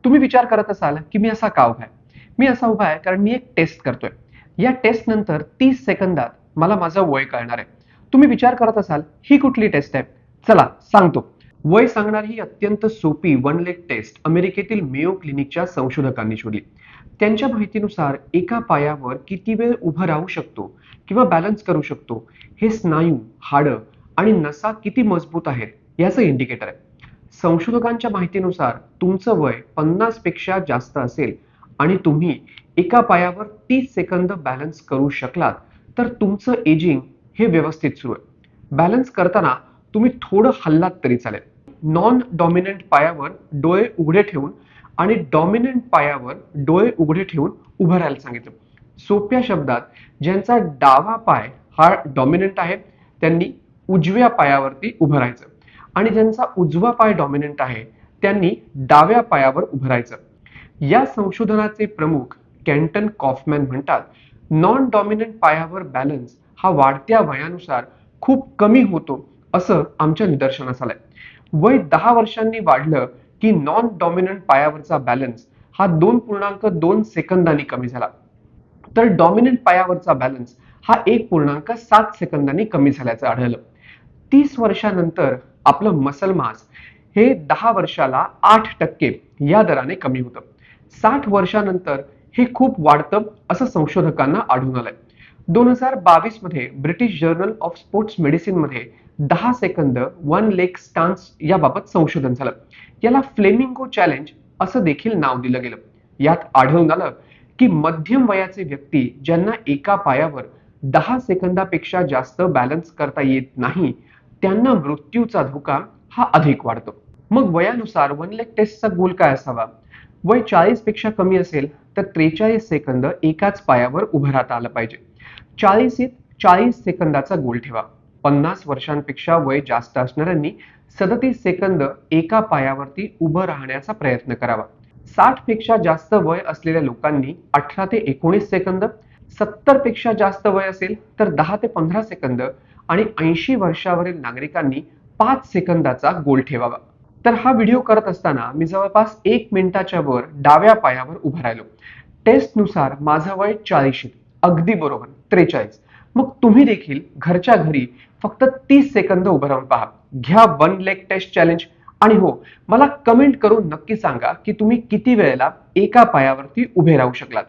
तुम्ही विचार करत असाल की मी असा का उभा आहे? मी असा उभा आहे कारण मी एक टेस्ट करतोय. या टेस्ट नंतर 30 सेकंदात मला माझं वय कळणार आहे. तुम्ही विचार करत असाल ही कुठली टेस्ट आहे? चला सांगतो. वय सांगणारी ही अत्यंत सोपी वन लेग टेस्ट अमेरिकेतील मेयो क्लिनिकच्या संशोधकांनी शोधली. त्यांच्या माहितीनुसार एका पायावर किती वेळ उभं राहू शकतो किंवा बॅलन्स करू शकतो हे स्नायू, हाडं आणि नसा किती मजबूत आहेत याचं इंडिकेटर आहे. संशोधकांच्या माहितीनुसार तुमचं वय 50 पेक्षा जास्त असेल आणि तुम्ही एका पायावर 30 सेकंद बॅलन्स करू शकलात तर तुमचं एजिंग हे व्यवस्थित सुरू आहे. बॅलन्स करताना तुम्ही थोडं हल्लात तरी चालेल. नॉन डॉमिनंट पायावर डोळे उघडे ठेवून आणि डॉमिनंट पायावर डोळे उघडे ठेवून उभं राहायला सांगितलं. सोप्या शब्दात ज्यांचा डावा पाय हा डॉमिनंट आहे त्यांनी उजव्या पायावरती उभं राहायचं आणि ज्यांचा उजवा पाय डॉमिनंट आहे त्यांनी डाव्या पायावर उभं राहायचं. या संशोधनाचे प्रमुख कॅन्टन कॉफमॅन म्हणतात, नॉन डॉमिनंट पायावर बॅलन्स हा वाढत्या वयानुसार खूप कमी होतो असं आमच्या निदर्शनास आलंय. वय 10 वर्षांनी वाढलं की नॉन डॉमिनंट पायावरचा बॅलन्स हा 2.2 सेकंदांनी कमी झाला, तर डॉमिनंट पायावरचा बॅलन्स हा 1.7 सेकंदांनी कमी झाल्याचं आढळलं. 30 वर्षानंतर आपलं मसल मास हे 10 वर्षाला 8% या दराने कमी होतं. 60 वर्षानंतर हे खूप वाढतं असं संशोधकांना आढळून आलंय. 2022 मध्ये British journal of sports medicine मध्ये 10 सेकंद वन लेग स्टान्स याबाबत संशोधन झालं. याला फ्लेमिंगो चॅलेंज असं देखील नाव दिलं गेलं. यात आढळून आलं की मध्यम वयाचे व्यक्ती ज्यांना एका पायावर 10 सेकंदापेक्षा जास्त बॅलन्स करता येत नाही त्यांना मृत्यूचा धोका हा अधिक वाढतो. मग वयानुसार वन लेग टेस्टचा गोल काय असावा? वय 40 पेक्षा कमी असेल तर 43 सेकंद एकाच पायावर उभं राहता आलं पाहिजे. 40 40 सेकंदाचा गोल ठेवा. 50 वर्षांपेक्षा वय जास्त असणाऱ्यांनी 37 सेकंद एका पायावरती उभं राहण्याचा प्रयत्न करावा. 60 पेक्षा जास्त वय असलेल्या लोकांनी 18 ते 19 सेकंद, 70 पेक्षा जास्त वय असेल तर 10 ते 15 सेकंद आणि 80 वर्षावरील नागरिकांनी 5 सेकंदाचा गोल ठेवावा. तर हा व्हिडिओ करत असताना मी जवळपास 1 मिनिटाच्या वर डाव्या पायावर उभं राहिलो. टेस्टनुसार माझं वय 40, अगदी बरोबर 43. मग तुम्ही देखील घरच्या घरी फक्त 30 सेकंद उभं राहून पहा. घ्या वन लेग टेस्ट चॅलेंज आणि हो, मला कमेंट करून नक्की सांगा की तुम्ही किती वेळेला एका पायावरती उभे राहू शकलात.